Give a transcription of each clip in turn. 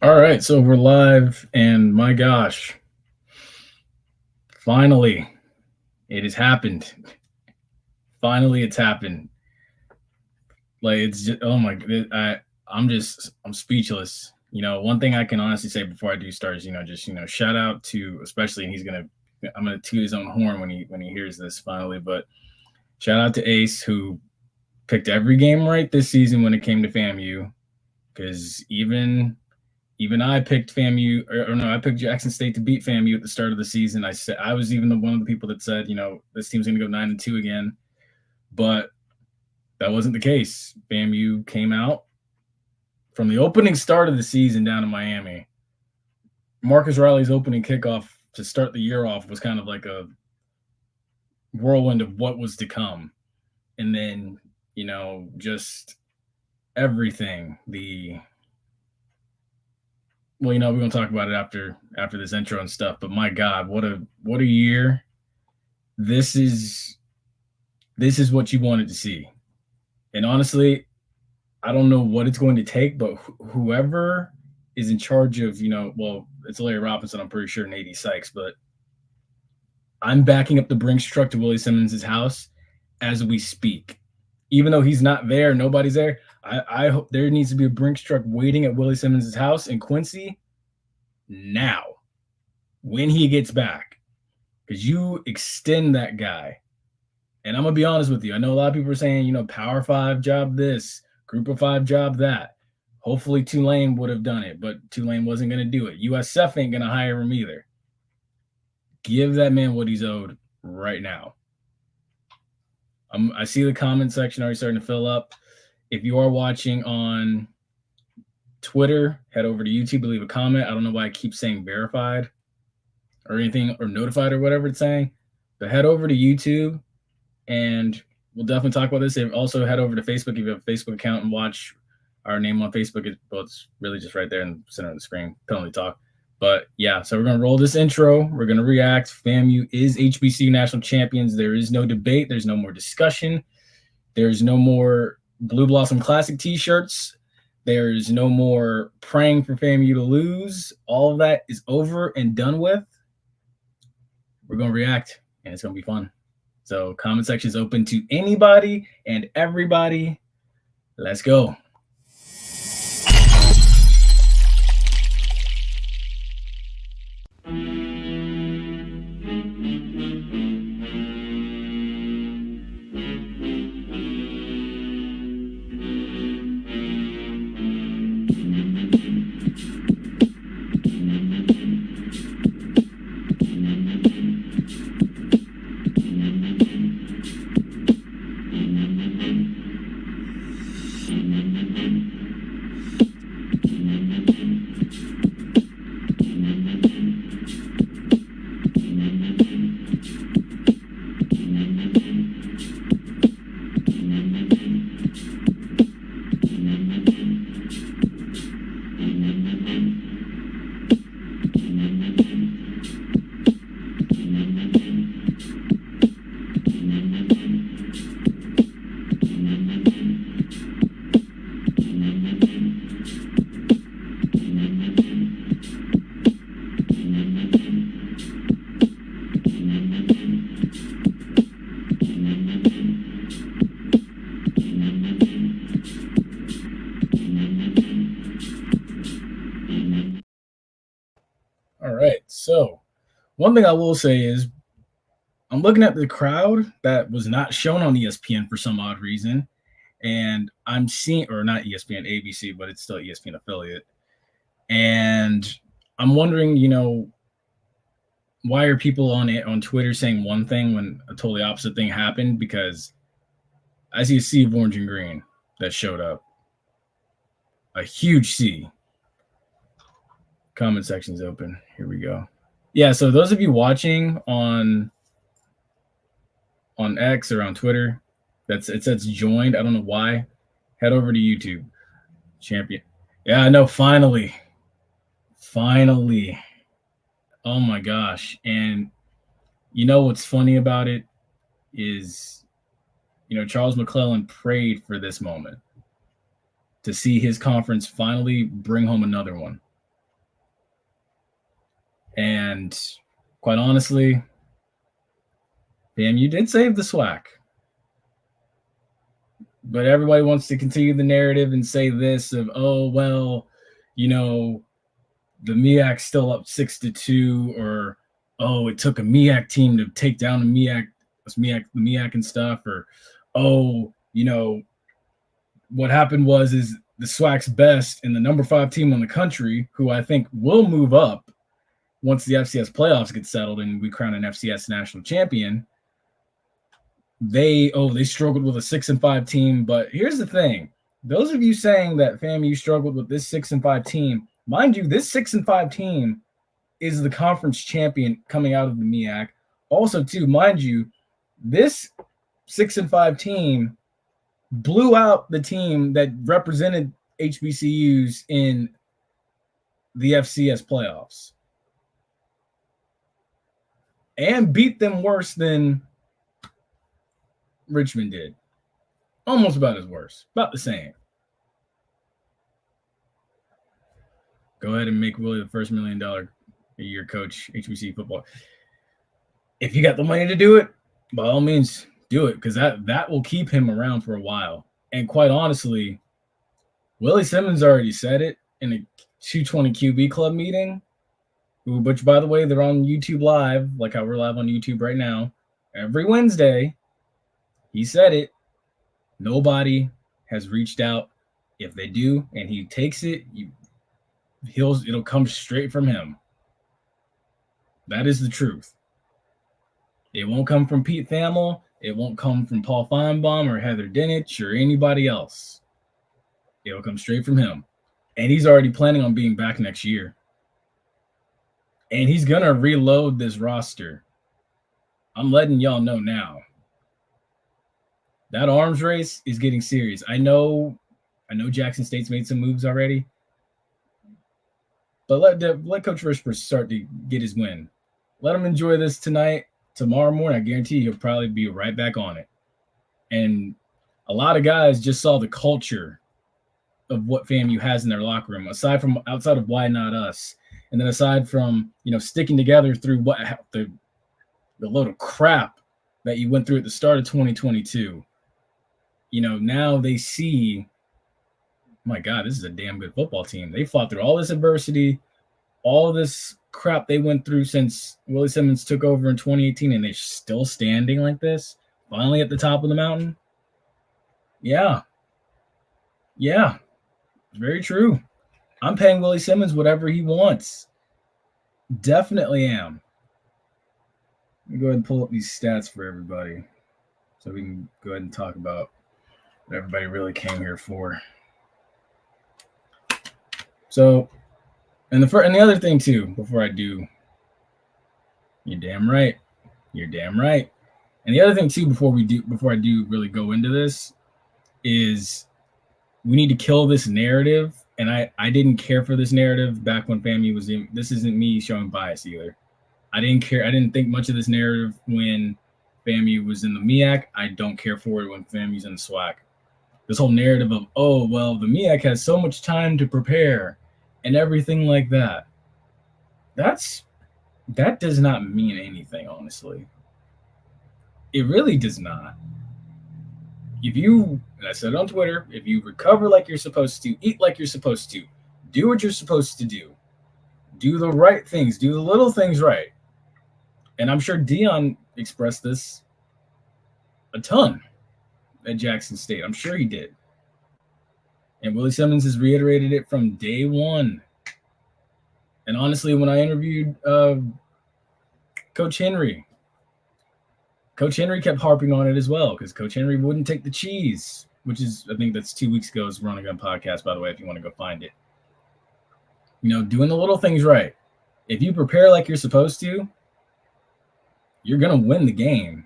All right, so we're live, and my gosh, finally, it has happened. Finally, it's happened. Like it's just, oh my, I'm speechless. One thing I can honestly say before I do start is, just shout out to especially, and I'm gonna toot his own horn when he hears this finally, but shout out to Ace who picked every game right this season when it came to FAMU, because even I picked FAMU, or no, I picked Jackson State to beat FAMU at the start of the season. I said I was even one of the people that said, this team's going to go 9-2 again, but that wasn't the case. FAMU came out from the opening start of the season down in Miami. Marcus Riley's opening kickoff to start the year off was kind of like a whirlwind of what was to come, and then just everything. We're gonna talk about it after this intro and stuff. But my God, what a year! This is what you wanted to see, and honestly, I don't know what it's going to take, but whoever is in charge of well, it's Larry Robinson, I'm pretty sure, and AD Sykes, but I'm backing up the Brinks truck to Willie Simmons' house as we speak. Even though he's not there, nobody's there. I hope there needs to be a Brinks truck waiting at Willie Simmons' house in Quincy now when he gets back, because you extend that guy. And I'm gonna be honest with you. I know a lot of people are saying, Power 5 job this, Group of 5 job that. Hopefully Tulane would have done it, but Tulane wasn't gonna do it. USF ain't gonna hire him either. Give that man what he's owed right now. I see the comment section already starting to fill up. If you are watching on Twitter, head over to YouTube, leave a comment. I don't know why I keep saying verified or anything, or notified or whatever it's saying, but head over to YouTube and we'll definitely talk about this. And also head over to Facebook if you have a Facebook account and watch our name on Facebook. It's really just right there in the center of the screen, Penalty Talk. But yeah, so we're going to roll this intro. We're going to react. FAMU is HBCU National Champions. There is no debate. There's no more discussion. There's no more Blue Blossom Classic t-shirts. There's no more praying for FAMU to lose. All of that is over and done with. We're going to react, and it's going to be fun. So comment section is open to anybody and everybody. Let's go. All right. So one thing I will say is I'm looking at the crowd that was not shown on ESPN for some odd reason. And I'm seeing, or not ESPN, ABC, but it's still ESPN affiliate. And I'm wondering, why are people on Twitter saying one thing when a totally opposite thing happened? Because I see a sea of orange and green that showed up. A huge sea. Comment section's open. Here we go. Yeah, so those of you watching on X or on Twitter, it says joined. I don't know why. Head over to YouTube. Champion. Yeah, I know. Finally. Oh my gosh. And what's funny about it is, Charles McClellan prayed for this moment to see his conference finally bring home another one. And quite honestly, FAMU did save the SWAC. But everybody wants to continue the narrative and say this of, oh, well, the MEAC's still up 6-2, or, oh, it took a MEAC team to take down the MEAC and stuff, or, oh, what happened is the SWAC's best and the number 5 team in the country, who I think will move up once the FCS playoffs get settled and we crown an FCS national champion. They struggled with a 6-5 team. But here's the thing. Those of you saying that FAMU struggled with this 6-5 team, mind you, this 6-5 team is the conference champion coming out of the MEAC. Also, too, mind you, this 6-5 team blew out the team that represented HBCUs in the FCS playoffs and beat them worse than Richmond did. Almost about as worse. About the same. Go ahead and make Willie the first $1 million a year coach, HBCU football. If you got the money to do it, by all means, do it, because that will keep him around for a while. And quite honestly, Willie Simmons already said it in a 220 QB club meeting, which, by the way, they're on YouTube Live, like how we're live on YouTube right now, every Wednesday. He said it. Nobody has reached out. If they do, and he takes it, it'll come straight from him. That is the truth. It won't come from Pete Thamel. It won't come from Paul Feinbaum or Heather Dinich or anybody else. It'll come straight from him. And he's already planning on being back next year. And he's going to reload this roster. I'm letting y'all know now. That arms race is getting serious. I know Jackson State's made some moves already. But let Coach Rishper start to get his win. Let him enjoy this tonight. Tomorrow morning, I guarantee he'll probably be right back on it. And a lot of guys just saw the culture of what FAMU has in their locker room, outside of Why Not Us, and then aside from sticking together through what the load of crap that you went through at the start of 2022. Now they see, my God, this is a damn good football team. They fought through all this adversity, all this crap they went through since Willie Simmons took over in 2018, and they're still standing like this, finally at the top of the mountain. Yeah, very true. I'm paying Willie Simmons whatever he wants. Definitely am. Let me go ahead and pull up these stats for everybody so we can go ahead and talk about what everybody really came here for. So, and the other thing too, before I do, you're damn right. And the other thing too, before I do really go into this, is we need to kill this narrative. And I didn't care for this narrative back when FAMU was in. This isn't me showing bias either. I didn't care. I didn't think much of this narrative when FAMU was in the MEAC. I don't care for it when FAMU's in the SWAC. This whole narrative of, oh, well, the MEAC has so much time to prepare and everything like that. That does not mean anything, honestly. It really does not. And I said it on Twitter, if you recover like you're supposed to, eat like you're supposed to, do what you're supposed to do the right things, do the little things right. And I'm sure Dion expressed this a ton at Jackson State. I'm sure he did. And Willie Simmons has reiterated it from day one. And honestly, when I interviewed Coach Henry kept harping on it as well, because Coach Henry wouldn't take the cheese, which is, I think that's 2 weeks ago's Run and Gun podcast, by the way, if you want to go find it. Doing the little things right. If you prepare like you're supposed to, you're going to win the game.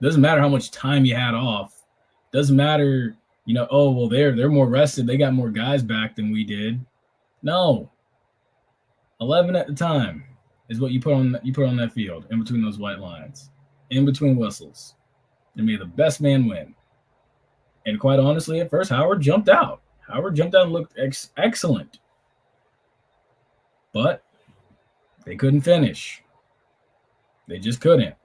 Doesn't matter how much time you had off. Doesn't matter, oh, well, they're more rested. They got more guys back than we did. No. 11 at the time is what you put on that field, in between those white lines, in between whistles. And may the best man win. And quite honestly, at first, Howard jumped out. And looked excellent. But They couldn't finish. They just couldn't.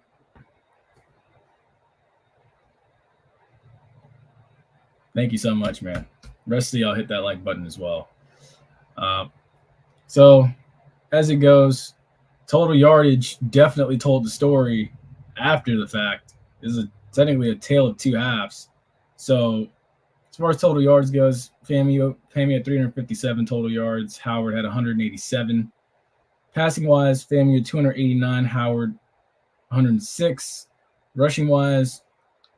Thank you so much, man. Rest of y'all hit that like button as well. So as it goes, total yardage definitely told the story after the fact. This is technically a tale of two halves. So as far as total yards goes, FAMU had 357 total yards. Howard had 187. Passing wise, FAMU had 289. Howard 106. Rushing wise,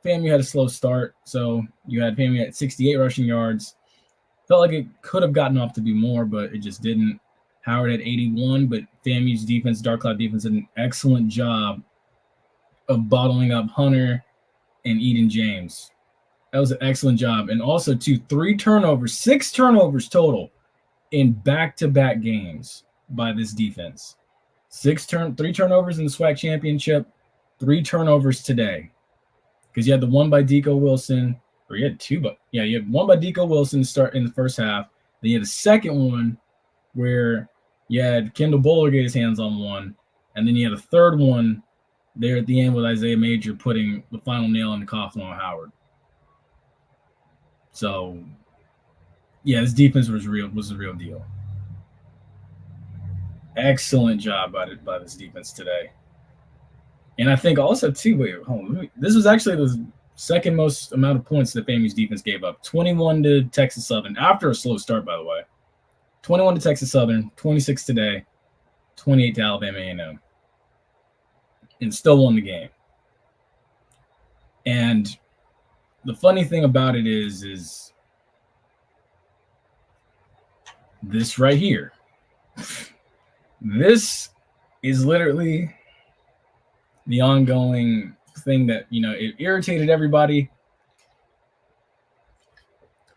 FAMU had a slow start, so you had FAMU at 68 rushing yards. Felt like it could have gotten off to be more, but it just didn't. Howard had 81, but FAMU's defense, Dark Cloud defense, did an excellent job of bottling up Hunter and Eden James. That was an excellent job. And also, 6 turnovers total in back-to-back games by this defense. 3 turnovers in the SWAC championship, 3 turnovers today. Because you had the one by Deco Wilson, or you had two, but yeah, you had one by Deco Wilson to start in the first half. Then you had a second one where you had Kendall Bowler get his hands on one, and then you had a third one there at the end with Isaiah Major putting the final nail in the coffin on Howard. So, yeah, his defense was the real deal. Excellent job by this defense today. And I think also, too, this was actually the second most amount of points that FAMU's defense gave up. 21 to Texas Southern, after a slow start, by the way. 21 to Texas Southern, 26 today, 28 to Alabama A&M. And still won the game. And the funny thing about it is this right here. This is literally the ongoing thing that, it irritated everybody,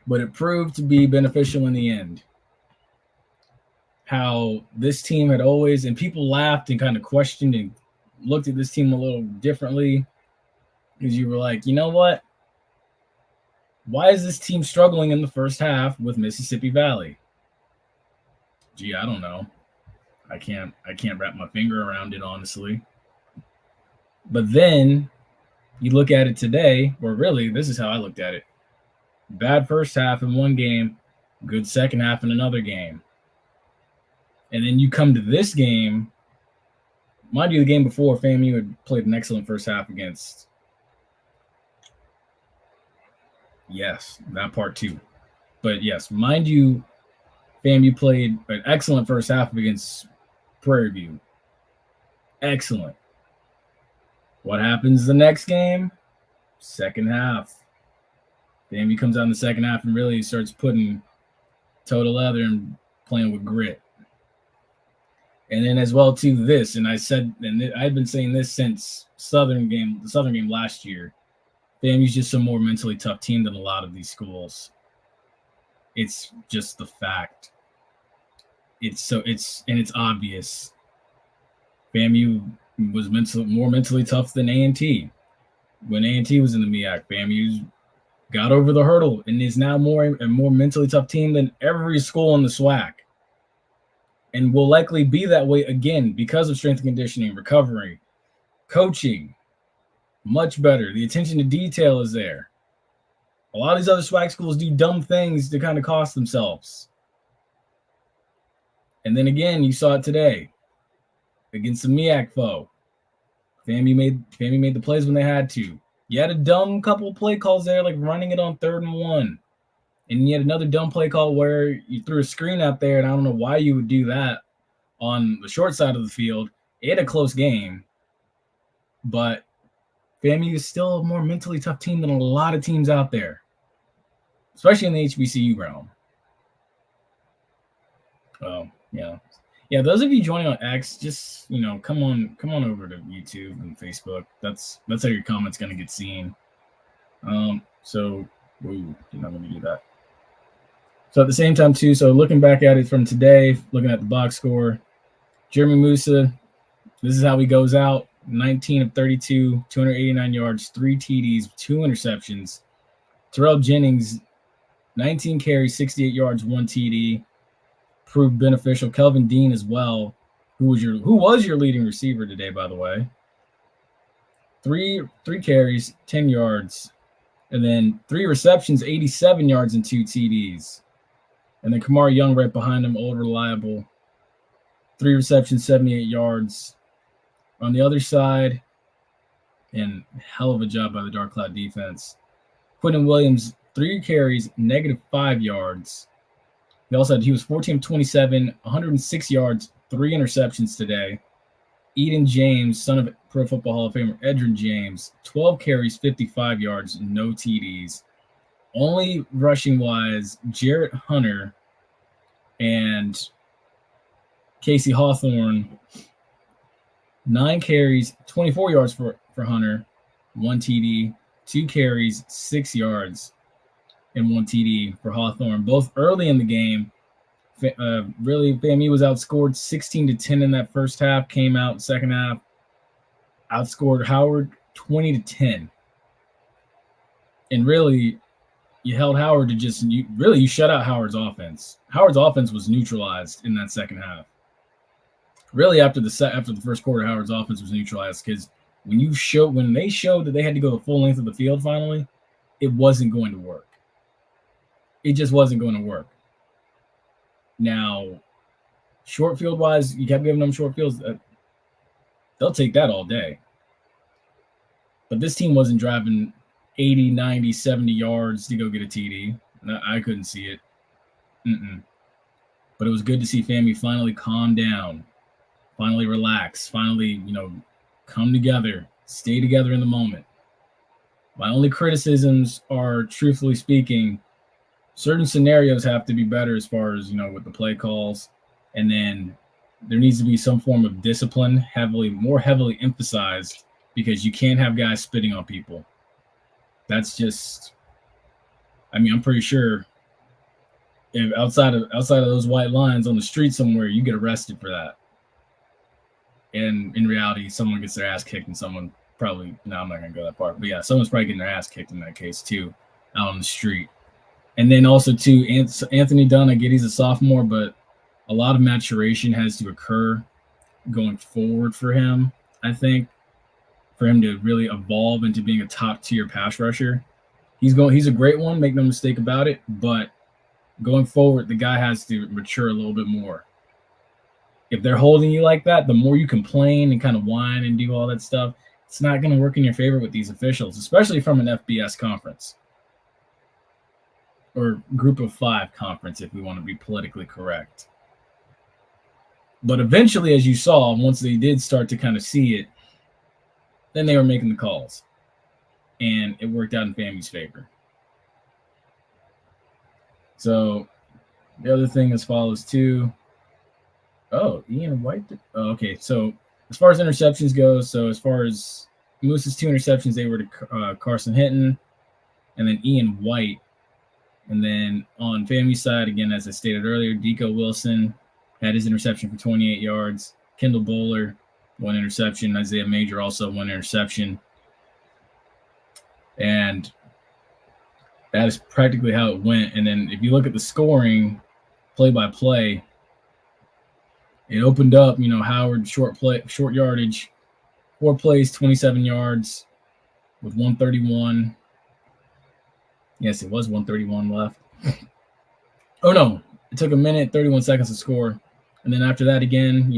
but it proved to be beneficial in the end. How this team had always, and people laughed and kind of questioned and looked at this team a little differently, because you were like, you know what? Why is this team struggling in the first half with Mississippi Valley? Gee, I don't know. I can't wrap my finger around it, honestly. But then you look at it today, or really, this is how I looked at it. Bad first half in one game, good second half in another game. And then you come to this game. Mind you, the game before, FAMU had played an excellent first half against. Yes, that part too. But yes, mind you, FAMU played an excellent first half against Prairie View. Excellent. What happens the next game? Second half. FAMU comes out in the second half and really starts putting toe to leather and playing with grit. And then as well too, this, and I said, and I've been saying this since the Southern game last year. FAMU's just a more mentally tough team than a lot of these schools. It's just the fact. It's obvious. FAMU was more mentally tough than A&T. When A&T was in the MEAC, FAMU's got over the hurdle and is now a more mentally tough team than every school in the SWAC. And will likely be that way again because of strength and conditioning, recovery, coaching, much better. The attention to detail is there. A lot of these other SWAC schools do dumb things to kind of cost themselves. And then again, you saw it today against the MEAC foe. FAMU made the plays when they had to. You had a dumb couple of play calls there, like running it on 3rd and 1. And you had another dumb play call where you threw a screen out there, and I don't know why you would do that on the short side of the field. It had a close game, but FAMU is still a more mentally tough team than a lot of teams out there, especially in the HBCU realm. Yeah. Those of you joining on X, just come on over to YouTube and Facebook. That's how your comment's gonna get seen. You're not gonna do that. So at the same time too, so looking back at it from today, looking at the box score, Jeremy Musa, this is how he goes out: 19 of 32, 289 yards, 3 TDs, 2 interceptions. Terrell Jennings, 19 carries, 68 yards, 1 TD. Proved beneficial. Kelvin Dean as well, Who was your leading receiver today, by the way? Three carries, 10 yards, and then 3 receptions, 87 yards, and 2 TDs. And then Kamari Young right behind him, old reliable. 3 receptions, 78 yards. On the other side, and hell of a job by the Dark Cloud defense. Quentin Williams, 3 carries, -5 yards. He was 14 of 27, 106 yards, 3 interceptions today. Eden James, son of Pro Football Hall of Famer Edgerrin James, 12 carries, 55 yards, no TDs. Only rushing-wise, Jarrett Hunter and Casey Hawthorne, 9 carries, 24 yards for Hunter, 1 TD, 2 carries, 6 yards, and 1 TD for Hawthorne. Both early in the game. Really, FAMU was outscored 16-10 in that first half, came out second half, outscored Howard 20-10. And really, you held Howard to you shut out Howard's offense. Howard's offense was neutralized in that second half. Really, after the first quarter, Howard's offense was neutralized because when they showed that they had to go the full length of the field finally, it wasn't going to work. It just wasn't going to work. Now, short field wise, you kept giving them short fields. They'll take that all day. But this team wasn't driving 80, 90, 70 yards to go get a TD. I couldn't see it. But it was good to see FAMU finally calm down, finally relax, finally, come together, stay together in the moment. My only criticisms are, truthfully speaking, certain scenarios have to be better as far as, with the play calls. And then there needs to be some form of discipline, more heavily emphasized, because you can't have guys spitting on people. That's just, I'm pretty sure if outside of those white lines on the street somewhere, you get arrested for that. And in reality, someone gets their ass kicked and someone probably, no, I'm not going to go that far. But yeah, someone's probably getting their ass kicked in that case too, out on the street. And then also, too, Anthony Dunn, I get he's a sophomore, but a lot of maturation has to occur going forward for him, I think, for him to really evolve into being a top-tier pass rusher. He's a great one, make no mistake about it, but going forward, the guy has to mature a little bit more. If they're holding you like that, the more you complain and kind of whine and do all that stuff, it's not going to work in your favor with these officials, especially from an FBS conference. Or group of 5 conference, if we want to be politically correct. But eventually, as you saw, once they did start to kind of see it, then they were making the calls. And it worked out in FAMU's favor. So the other thing as follows too. Oh, Ian White. Okay, so as far as interceptions go, so as far as Moose's 2 interceptions, they were to Carson Hinton and then Ian White. And then on FAMU's side, again, as I stated earlier, Deco Wilson had his interception for 28 yards. Kendall Bowler, 1 interception. Isaiah Major also 1 interception. And that is practically how it went. And then if you look at the scoring, play-by-play, it opened up, Howard short yardage, 4 plays, 27 yards with 131. Yes, it was 131 left. Oh, no. It took a minute, 31 seconds to score. And then after that, again,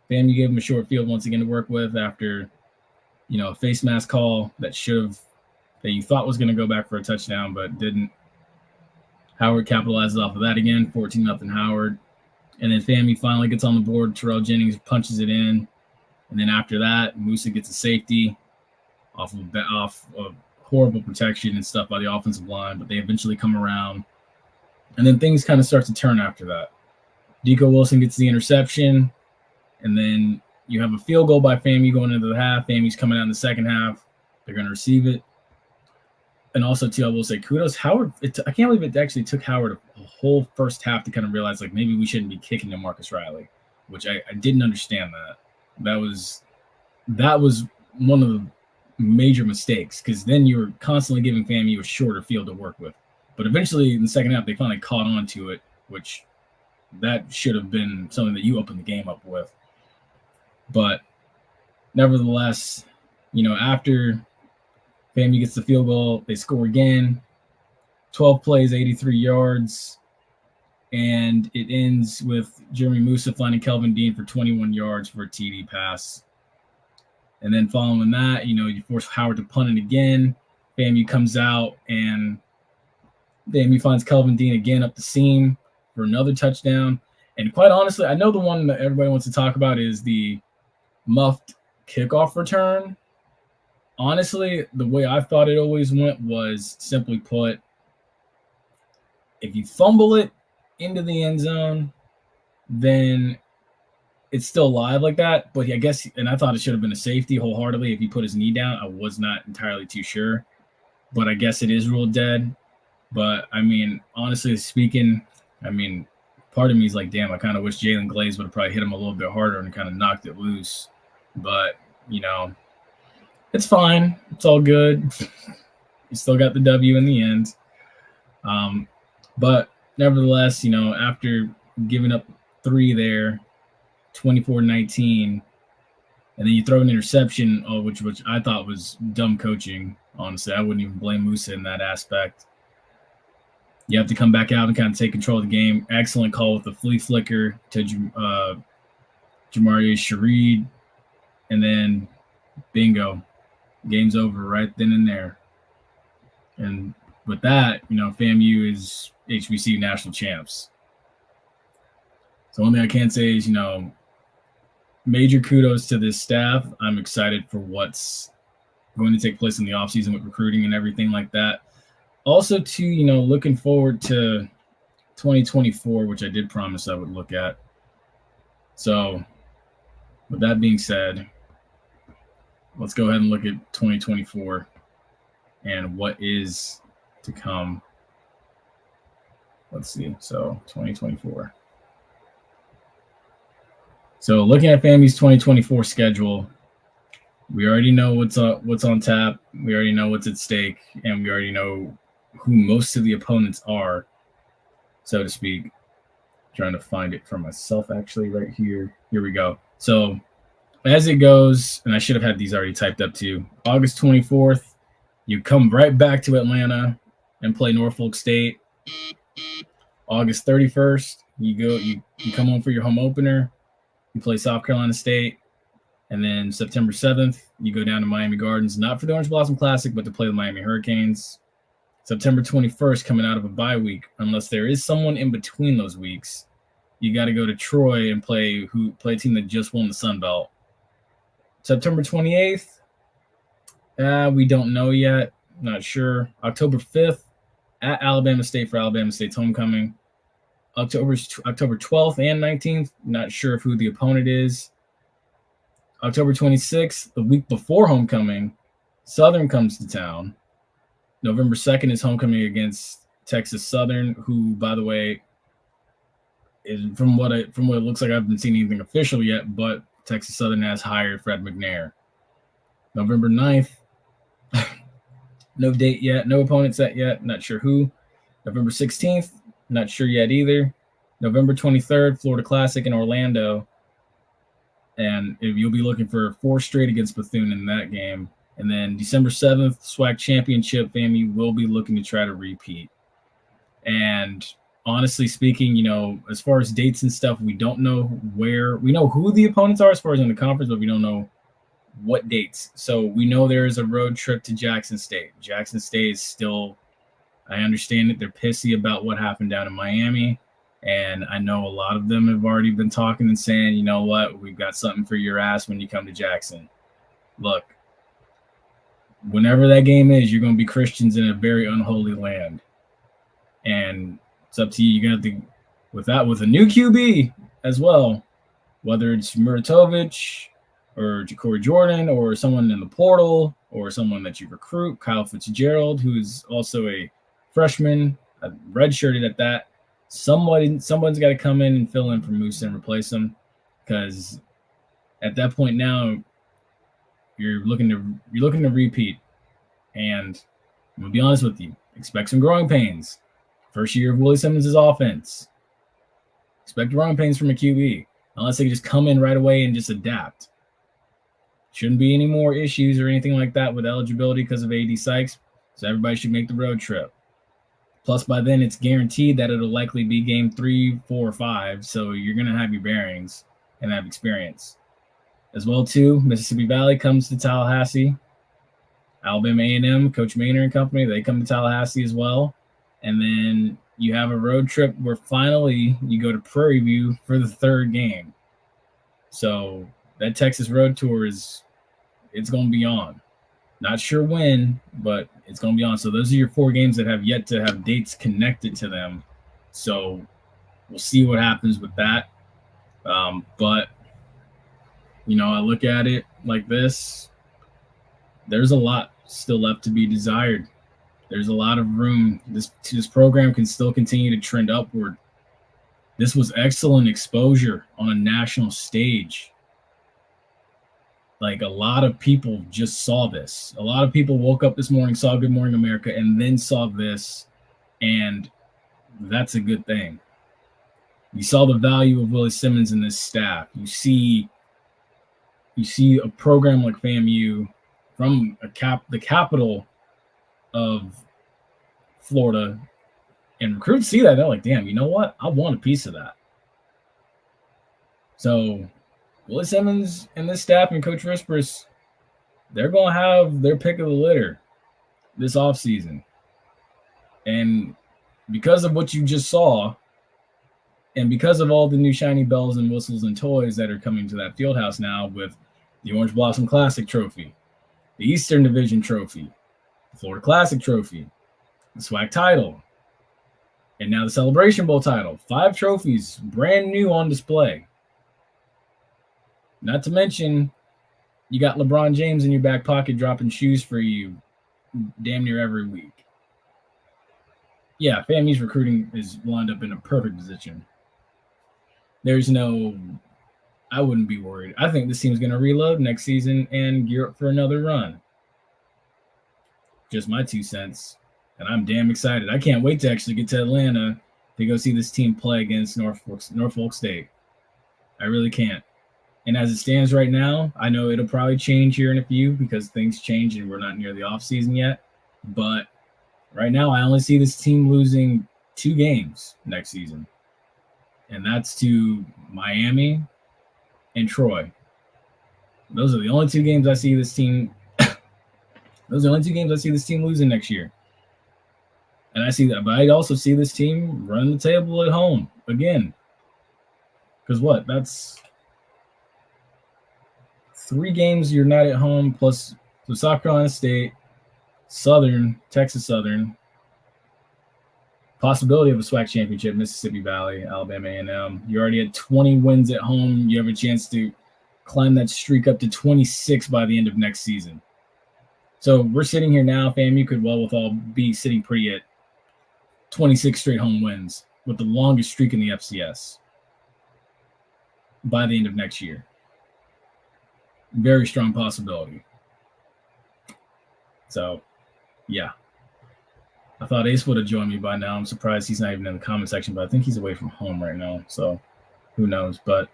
FAMU gave him a short field once again to work with after, a face mask call that you thought was going to go back for a touchdown, but didn't. Howard capitalizes off of that again, 14-0 Howard. And then FAMU finally gets on the board. Terrell Jennings punches it in. And then after that, Musa gets a safety off of horrible protection and stuff by the offensive line, but they eventually come around. And then things kind of start to turn after that. Deco Wilson gets the interception, and then you have a field goal by FAMU going into the half. FAMU's coming out in the second half. They're going to receive it. And also, too, I will say kudos. Howard, I can't believe it actually took Howard a whole first half to kind of realize, maybe we shouldn't be kicking to Marcus Riley, which I didn't understand that. That was one of the major mistakes, because then you're constantly giving FAMU a shorter field to work with. But eventually in the second half, they finally caught on to it, which that should have been something that you opened the game up with. But nevertheless, after FAMU gets the field goal, they score again. 12 plays, 83 yards. And it ends with Jeremy Musa finding Kelvin Dean for 21 yards for a TD pass. And then following that, you force Howard to punt it again. FAMU comes out and FAMU finds Kelvin Dean again up the seam for another touchdown. And quite honestly, I know the one that everybody wants to talk about is the muffed kickoff return. Honestly, the way I thought it always went was simply put, if you fumble it into the end zone, then it's still live like that. But I guess, and I thought it should have been a safety wholeheartedly if he put his knee down. I was not entirely too sure, but I guess it is ruled dead. But I mean, honestly speaking, part of me is like, damn, I kind of wish Jalen Glaze would have probably hit him a little bit harder and kind of knocked it loose. But, it's fine. It's all good. You still got the W in the end. But nevertheless, after giving up 3 there, 24-19, and then you throw an interception, which I thought was dumb coaching. Honestly, I wouldn't even blame Musa in that aspect. You have to come back out and kind of take control of the game. Excellent call with the flea flicker to Jamari Shareed, and then bingo, game's over right then and there. And with that, FAMU is HBCU National Champs. So one thing I can say is, major kudos to this staff. I'm excited for what's going to take place in the offseason with recruiting and everything like that. Also, too, looking forward to 2024, which I did promise I would look at. So with that being said, let's go ahead and look at 2024 and what is to come. Let's see. So 2024. So looking at FAMU's 2024 schedule, we already know what's on tap. We already know what's at stake, and we already know who most of the opponents are, so to speak. Trying to find it for myself, actually, right here. Here we go. So as it goes, and I should have had these already typed up too. August 24th, you come right back to Atlanta and play Norfolk State. August 31st, you come home for your home opener. You play South Carolina State. And then September 7th, you go down to Miami Gardens, not for the Orange Blossom Classic, but to play the Miami Hurricanes. September 21st, coming out of a bye week, unless there is someone in between those weeks, you got to go to Troy and play a team that just won the Sun Belt. September 28th, we don't know yet. Not sure. October 5th, at Alabama State for Alabama State's homecoming. October 12th and 19th, not sure who the opponent is. October 26th, the week before homecoming, Southern comes to town. November 2nd is homecoming against Texas Southern, who, by the way, is from what it looks like, I haven't seen anything official yet, but Texas Southern has hired Fred McNair. November 9th, no date yet, no opponent set yet, not sure who. November 16th, not sure yet either. November 23rd, Florida Classic in Orlando. And you'll be looking for 4 straight against Bethune in that game. And then December 7th, SWAC Championship, FAMU will be looking to try to repeat. And honestly speaking, as far as dates and stuff, we don't know where. We know who the opponents are as far as in the conference, but we don't know what dates. So we know there is a road trip to Jackson State. Jackson State is still, I understand that they're pissy about what happened down in Miami. And I know a lot of them have already been talking and saying, you know what, we've got something for your ass when you come to Jackson. Look, whenever that game is, you're going to be Christians in a very unholy land. And it's up to you. You're going to have to, with a new QB as well, whether it's Muratovic or Ja'Cory Jordan or someone in the portal or someone that you recruit, Kyle Fitzgerald, who is also a freshman, redshirted at that. Someone's got to come in and fill in for Moose and replace him, because at that point now you're looking to repeat. And I'm gonna be honest with you, expect some growing pains. First year of Willie Simmons' offense. Expect growing pains from a QB, unless they just come in right away and just adapt. Shouldn't be any more issues or anything like that with eligibility because of AD Sykes, so everybody should make the road trip. Plus, by then, it's guaranteed that it'll likely be game 3, 4, 5, so you're going to have your bearings and have experience. As well, too, Mississippi Valley comes to Tallahassee. Alabama A&M, Coach Maynard and company, they come to Tallahassee as well. And then you have a road trip where finally you go to Prairie View for the third game. So that Texas road tour it's going to be on. Not sure when, but it's going to be on. So those are your 4 games that have yet to have dates connected to them. So we'll see what happens with that. But, I look at it like this. There's a lot still left to be desired. There's a lot of room. This program can still continue to trend upward. This was excellent exposure on a national stage. Like, a lot of people just saw this. A lot of people woke up this morning, saw Good Morning America, and then saw this, and that's a good thing. You saw the value of Willie Simmons and this staff. You see a program like FAMU from the capital of Florida, and recruits see that. They're like, damn, you know what? I want a piece of that. So Willie Simmons and this staff and Coach Rispers, they're going to have their pick of the litter this offseason. And because of what you just saw, and because of all the new shiny bells and whistles and toys that are coming to that field house now with the Orange Blossom Classic Trophy, the Eastern Division Trophy, the Florida Classic Trophy, the SWAC title, and now the Celebration Bowl title. 5 trophies, brand new on display. Not to mention, you got LeBron James in your back pocket dropping shoes for you damn near every week. Yeah, FAMU's recruiting is lined up in a perfect position. I wouldn't be worried. I think this team's going to reload next season and gear up for another run. Just my 2 cents. And I'm damn excited. I can't wait to actually get to Atlanta to go see this team play against Norfolk State. I really can't. And as it stands right now, I know it'll probably change here in a few because things change and we're not near the offseason yet. But right now, I only see this team losing 2 games next season. And that's to Miami and Troy. Those are the only 2 games I see this team. Those are the only 2 games I see this team losing next year. And I see that, but I also see this team running the table at home again. Because what? That's 3 games you're not at home, plus South Carolina State, Southern, Texas Southern, possibility of a SWAC championship, Mississippi Valley, Alabama A&M. You already had 20 wins at home. You have a chance to climb that streak up to 26 by the end of next season. So we're sitting here now. FAMU could well with all be sitting pretty at 26 straight home wins with the longest streak in the FCS by the end of next year. Very strong possibility. So, yeah. I thought Ace would have joined me by now. I'm surprised he's not even in the comment section, but I think he's away from home right now. So, who knows? But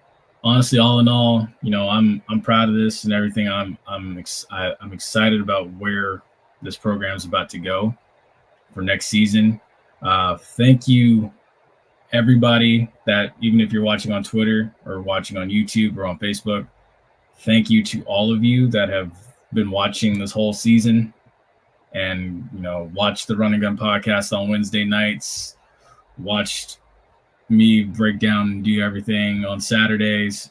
honestly, all in all, I'm proud of this and everything. I'm excited about where this program is about to go for next season. Thank you, everybody, that even if you're watching on Twitter or watching on YouTube or on Facebook, thank you to all of you that have been watching this whole season and, watched the Run and Gun podcast on Wednesday nights, watched me break down and do everything on Saturdays.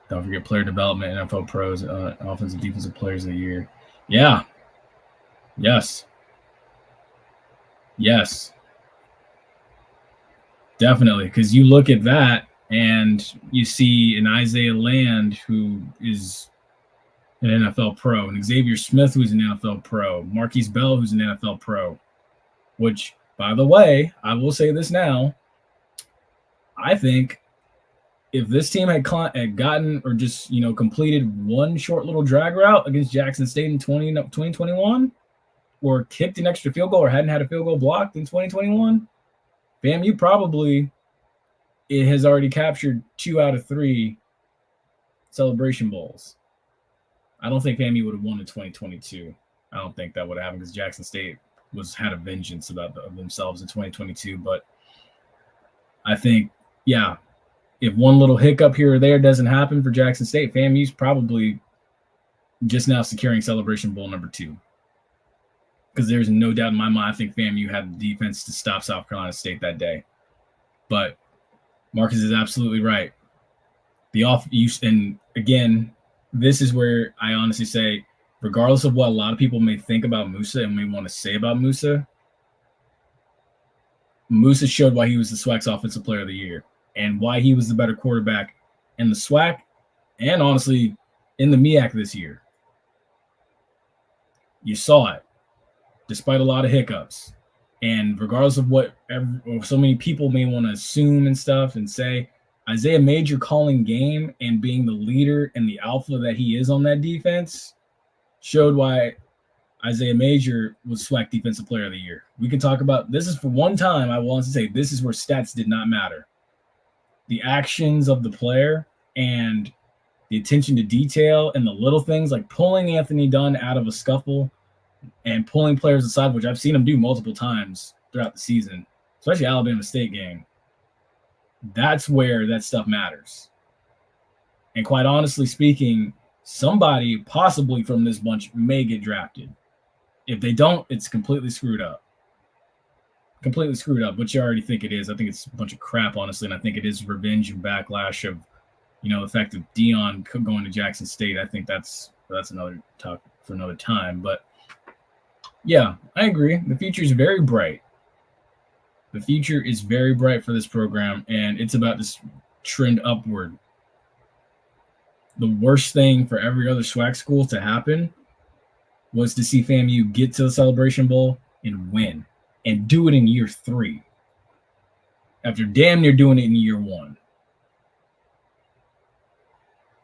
Don't forget player development, NFL pros, offensive, defensive players of the year. Yeah. Yes. Definitely. Because you look at that and you see an Isaiah Land who is an NFL pro, and Xavier Smith who's an NFL pro, Marquise Bell who's an NFL pro, which, by the way, I will say this now. I think if this team had gotten or just, completed one short little drag route against Jackson State in 2021 or kicked an extra field goal or hadn't had a field goal blocked in 2021, FAMU probably it has already captured 2 out of 3 Celebration Bowls. I don't think FAMU would have won in 2022. I don't think that would have happened because Jackson State had a vengeance about themselves in 2022. But I think, yeah, if one little hiccup here or there doesn't happen for Jackson State, FAMU's probably just now securing Celebration Bowl number 2. Because there's no doubt in my mind, I think FAMU had the defense to stop South Carolina State that day. But Marcus is absolutely right. And again, this is where I honestly say, regardless of what a lot of people may think about Musa and may want to say about Musa, Musa showed why he was the SWAC's Offensive Player of the Year and why he was the better quarterback in the SWAC and honestly in the MEAC this year. You saw it, despite a lot of hiccups. And regardless of what so many people may want to assume and stuff and say, Isaiah Major calling game and being the leader and the alpha that he is on that defense showed why Isaiah Major was SWAC Defensive Player of the Year. We can talk about this is for one time. I want to say this is where stats did not matter. The actions of the player and the attention to detail and the little things like pulling Anthony Dunn out of a scuffle and pulling players aside, which I've seen him do multiple times throughout the season, especially Alabama State game. That's where that stuff matters. And quite honestly speaking, somebody possibly from this bunch may get drafted. If they don't, it's completely screwed up. Completely screwed up, which you already think it is. I think it's a bunch of crap, honestly, and I think it is revenge and backlash of, the fact of Dion going to Jackson State. I think that's another talk for another time. But yeah, I agree. The future is very bright. The future is very bright for this program, and it's about to trend upward. The worst thing for every other SWAC school to happen was to see FAMU get to the Celebration Bowl and win, and do it in year 3 after damn near doing it in year 1.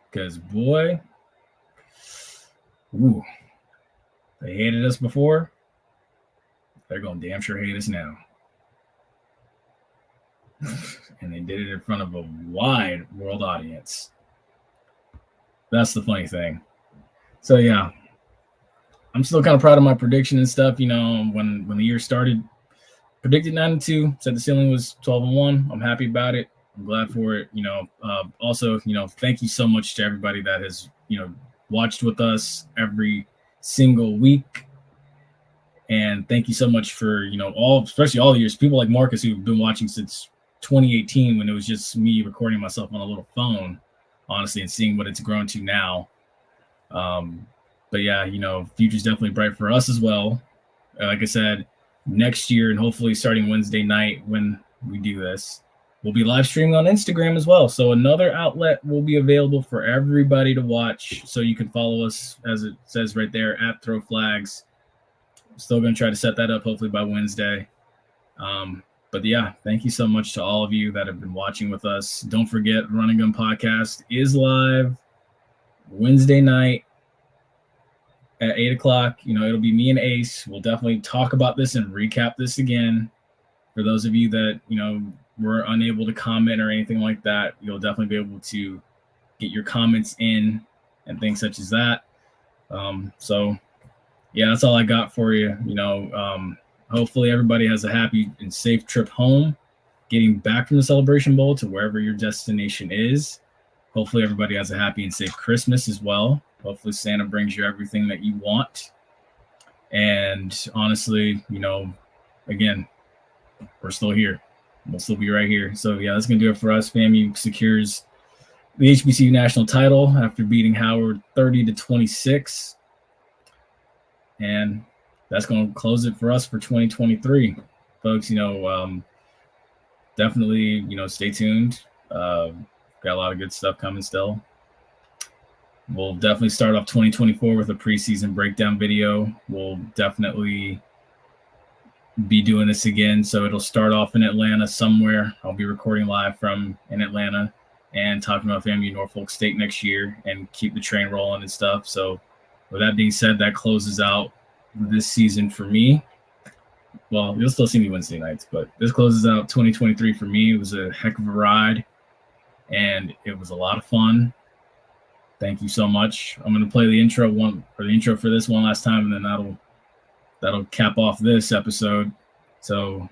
Because, boy, they hated us before. They're going to damn sure hate us now. And they did it in front of a wide world audience. That's the funny thing. So, yeah, I'm still kind of proud of my prediction and stuff. When the year started, predicted 9-2, said the ceiling was 12-1. I'm happy about it. I'm glad for it. Also, thank you so much to everybody that has, watched with us every single week. And thank you so much for, especially all the years, people like Marcus who've been watching since 2018 when it was just me recording myself on a little phone, honestly, and seeing what it's grown to now. But yeah, future's definitely bright for us as well. Like I said, next year and hopefully starting Wednesday night when we do this, we'll be live streaming on Instagram as well. So another outlet will be available for everybody to watch. So you can follow us, as it says right there, at Throw Flags. I'm still going to try to set that up hopefully by Wednesday. But yeah, thank you so much to all of you that have been watching with us. Don't forget, Run and Gun Podcast is live Wednesday night at 8 o'clock. It'll be me and Ace. We'll definitely talk about this and recap this again. For those of you that, were unable to comment or anything like that, you'll definitely be able to get your comments in and things such as that. So yeah, that's all I got for you. Hopefully everybody has a happy and safe trip home, getting back from the Celebration Bowl to wherever your destination is. Hopefully everybody has a happy and safe Christmas as well. Hopefully Santa brings you everything that you want. And honestly, again, we're still here. We'll still be right here. So yeah, that's going to do it for us. FAMU secures the HBCU national title after beating Howard 30-26. And that's going to close it for us for 2023. Folks, definitely, stay tuned. Got a lot of good stuff coming still. We'll definitely start off 2024 with a preseason breakdown video. We'll definitely be doing this again. So it'll start off in Atlanta somewhere. I'll be recording live from in Atlanta and talking about FAMU Norfolk State next year and keep the train rolling and stuff. So with that being said, that closes out this season for me. well, you'll still see me Wednesday nights, but this closes out 2023 for me. It was a heck of a ride, and it was a lot of fun. Thank you so much. I'm gonna play the intro for this one last time, and then that'll cap off this episode. So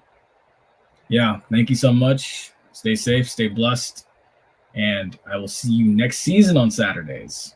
yeah, thank you so much. Stay safe, stay blessed, and I will see you next season on Saturdays.